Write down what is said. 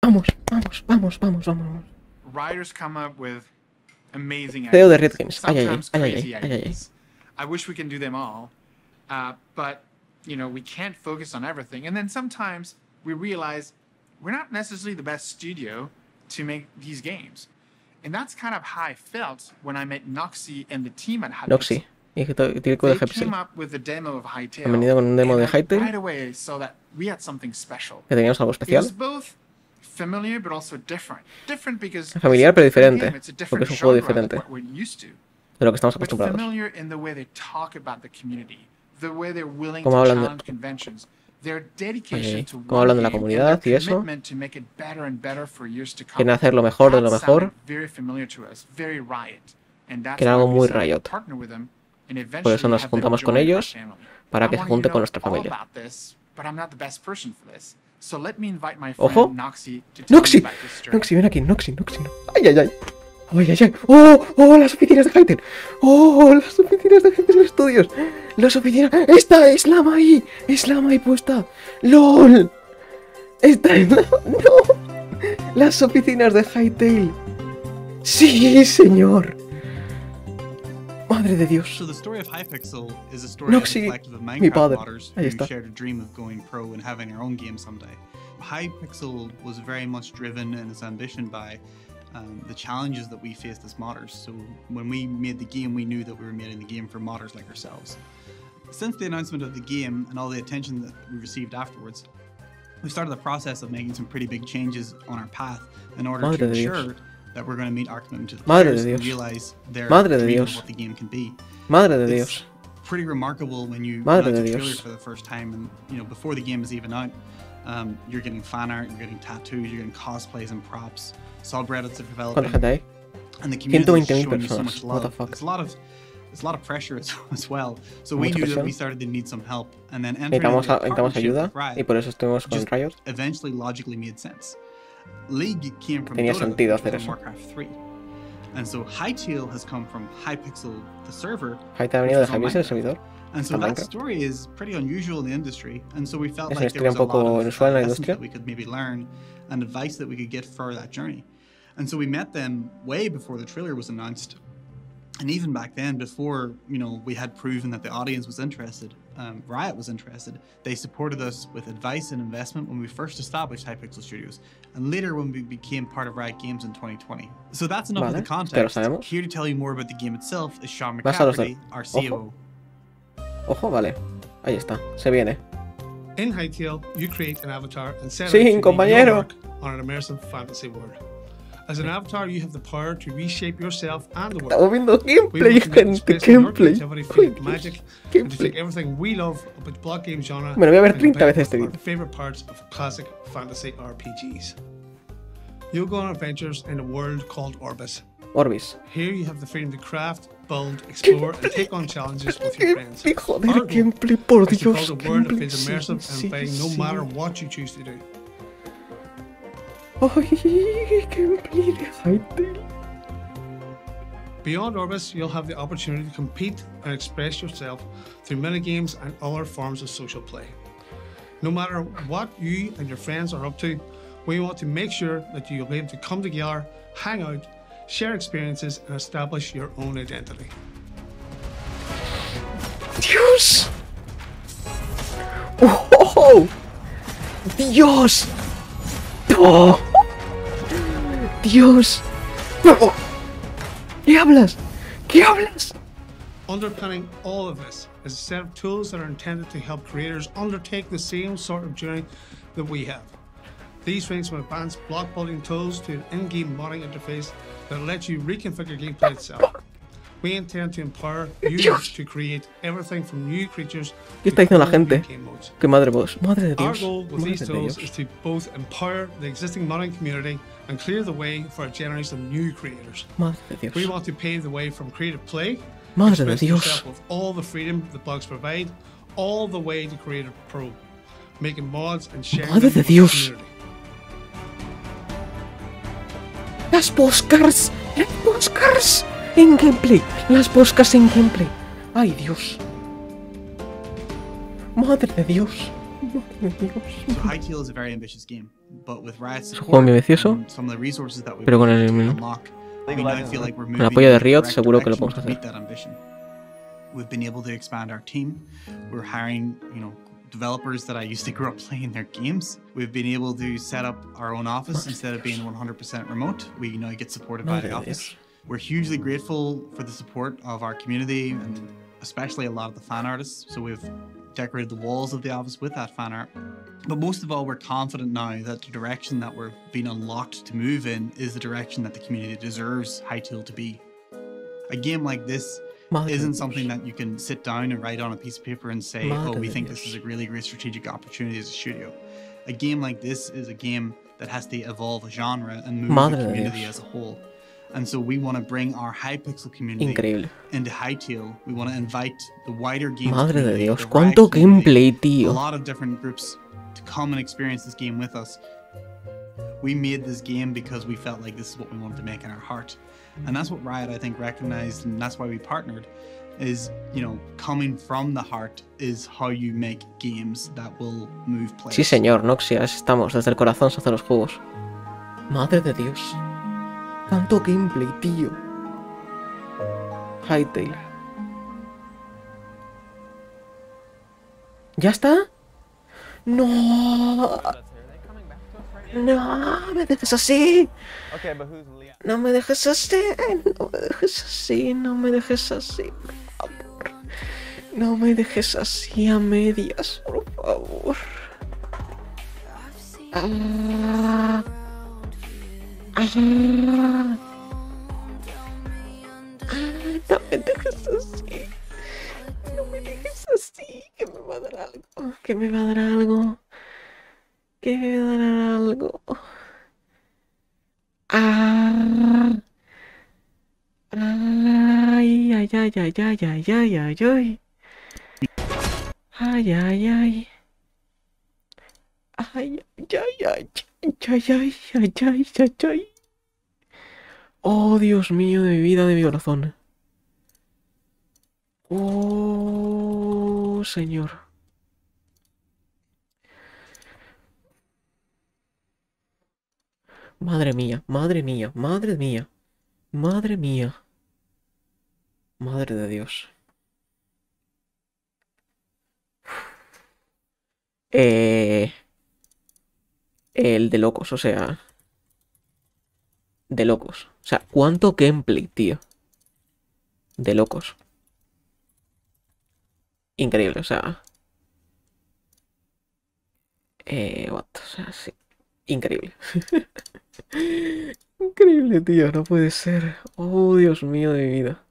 Vamos, vamos, vamos, vamos, vamos. Writers come up with amazing CEO de ideas, Riot Games. Ay, ay, sometimes ay, ay, crazy ay, ay, ay. ideas. I wish we can do them all, but you know, we can't focus on everything. And then sometimes we realize we're not necessarily the best studio to make these games. And that's kind of how I felt when I met Noxy and the team at Hylanders. Noxy, y Tico de They Hypixel. came up with a demo of Hytale, Han venido con un demo and de I Hytale. right away saw that we had something special. Que teníamos algo It was especial. both familiar but also different. Different because Familiar pero diferente. it's a Porque different es un juego genre than diferente what we're used to. de lo que estamos But acostumbrados. familiar in the way they talk about the community, the way they're willing Como to hablan de- challenge conventions, their dedication Oye, to como one hablan de la game, comunidad and their y eso. commitment to make it better and better for years to come. Quieren hacer lo mejor de lo That mejor. sounded very familiar to us, very Riot. And that's Que era why algo we muy decided to Riot. partner with them and Por eso eventually nos have them juntamos con join our ellos family. para I que se want you junte to con know nuestra all familia. about this, but I'm not the best person for this. So let me invite my Ojo. friend Noxy to tell you Noxy, about this story. Noxy, ven aquí, Noxy, Noxy. Ay, ay, ay. Ay, ay, ay. Oh, oh, las oficinas de Hytale. Oh, las oficinas de Hytale Studios. Las oficinas. Esta es la Mai. Es la Mai puesta. LOL. Esta es la... No. Las oficinas de Hytale. Sí, señor. Madre de Dios. So the story of Hypixel is a story Noxy, reflective of mi Minecraft padre. modders Ahí who está. shared a dream of going pro and having their own game someday. Hypixel was very much driven in its ambition by the challenges that we faced as modders. So when we made the game, we knew that we were making the game for modders like ourselves. Since the announcement of the game and all the attention that we received afterwards, we started the process of making some pretty big changes on our path in order Madre to de Dios. ensure that we're going to meet our commitment to the Madre players de and Dios. realize their Madre de dream Dios. of what the game can be. Madre de It's Dios. pretty remarkable when you Madre announce de a trailer Dios. for the first time, and you know, before the game is even out, you're getting fan art, you're getting tattoos, you're getting cosplays and props, subreddits are ¿Cuánta developing, gente hay? and the community is 120.000 showing you so personas. much What the love. fuck? It's a lot of pressure as well. So we Mucha knew that presión. we started to need some help, and then entering into Necesitamos, a necesitamos partnership ayuda with Riot y por eso estuvimos con just Riot. eventually logically made sense. League came from Tenía Dota, sentido which was hacer in eso. Warcraft 3. And so Hytale has come from Hypixel, the server, Hytale ha which venido de was on Hypixel, el Minecraft. servidor. And so a that Minecraft. story is pretty unusual in the industry, and so we felt Es una like there historia was un a lot poco of inusual en la lessons industria. that we could maybe learn and advice that we could get for that journey. And so we met them way before the trailer was announced, and even back then, before we had proven that the audience was interested, Riot was interested. They supported us with advice and investment when we first established Hypixel Studios, and later when we became part of Riot Games in 2020. So that's enough of the Vale, ya lo context. sabemos. Here to tell you more about the game itself is Sean Vas a los McCafferty, our COO. Ojo, vale. Ahí está. Se viene. In Hytale, you create an avatar and set Sí, out to lead compañero. your work on an immersive fantasy world. As an avatar, you have the power to reshape yourself and the world. Estamos viendo We gameplay, want to make the gente. space in your Gameplay. creativity feel like Uy, magic, and to gameplay. take everything we love about the block game genre Me lo voy a ver and 30 combine it veces este with our vídeo. favorite parts of classic fantasy RPGs. You'll go on adventures in a world called Orbis. Orbis. Here you have the freedom to craft, build, explore, and take on challenges with your friends. Gameplay, joder, Our goal gameplay, por is to Dios. build a world that Gameplay, feels sí, immersive sí, and inviting no sí. matter what you choose to do. Ay, gameplay de Hytale. Beyond Orbis, you'll have the opportunity to compete and express yourself through minigames and other forms of social play. No matter what you and your friends are up to, we want to make sure that you'll be able to come together, hang out, share experiences, and establish your own identity. Dios. Oh, Dios. Oh. Dios. Oh. ¿Qué hablas? ¿Qué hablas? Underpinning all of this is a set of tools that are intended to help creators undertake the same sort of journey that we have. These range from advanced block building tools to an in-game modding interface that lets you reconfigure gameplay itself. We intend to empower users to create everything from new creatures ¿Qué to está diciendo la cool new gente? game modes. ¡Qué madre vos! ¡Madre de Our Dios! goal with Madre these de tools Dios. is to both empower the existing modding community and clear the way for a generation of new creators. Madre de We Dios. want to pave the way from creative play, Madre de expressing Dios. yourself with all the freedom the bugs provide, all the way to Creative Pro, making mods and sharing Madre them de with the Dios. community. ¡Las postcards! ¡Las postcards! En gameplay. Las postcards en gameplay. ¡Ay, Dios! ¡Madre de Dios! ¡Madre de Dios! So Hytale is a very ambitious game. But with Riot's Es un juego muy support ambicioso, and some of the resources that we've pero con been el able to menú. unlock, we now feel like we're Con el moving apoyo de in the Riot correct seguro que lo direction podemos to meet hacer. that ambition. We've been able to expand our team. We're hiring, developers that I used to grow up playing their games. We've been able to set up our own office instead of being 100% remote. We get supported by the office. We're hugely grateful for the support of our community and especially a lot of the fan artists. So we've decorated the walls of the office with that fan art. But most of all, we're confident now that the direction that we're being unlocked to move in is the direction that the community deserves Hytale to be. A game like this isn't something that you can sit down and write on a piece of paper and say, oh, we think this is a really great strategic opportunity as a studio. A game like this is a game that has to evolve a genre and move the community as a whole. And so we want to bring our Hypixel community into Hytale. We want to invite the wider game Madre de community, Dios, the cuánto Riot community, gameplay, a tío. lot of different groups to come and experience this game with us. We made this game because we felt like this is what we wanted to make in our heart. And that's what Riot, I think, recognized, and that's why we partnered, is, coming from the heart is how you make games that will move players. Sí, señor, Noxias, estamos. Desde el corazón se hacen los juegos. Madre de Dios. Tanto gameplay, tío. Hytale. ¿Ya está? No. No, me dejes así. No me dejes así. No me dejes así. No me dejes así, por favor. No me dejes así a medias, por favor. Ah. Ah. No me dejes así. No me dejes así. Que me va a dar algo. Que me va a dar algo. Que me va a dar algo. Ah. Ay, ay, ay, ay, ay, ay, ay, ay, ay. Ay, ay, ay. Ay, ay, ay, ay, ay, ay, ay, ay, ay, ay. Oh, Dios mío, de mi vida, de mi corazón. Oh, Señor. Madre mía, madre mía, madre mía. Madre mía. Madre de Dios. El de locos, o sea. De locos. O sea, ¿cuánto gameplay, tío? De locos. Increíble, o sea. O sea, sí. Increíble. Increíble, tío, no puede ser. Oh, Dios mío de mi vida.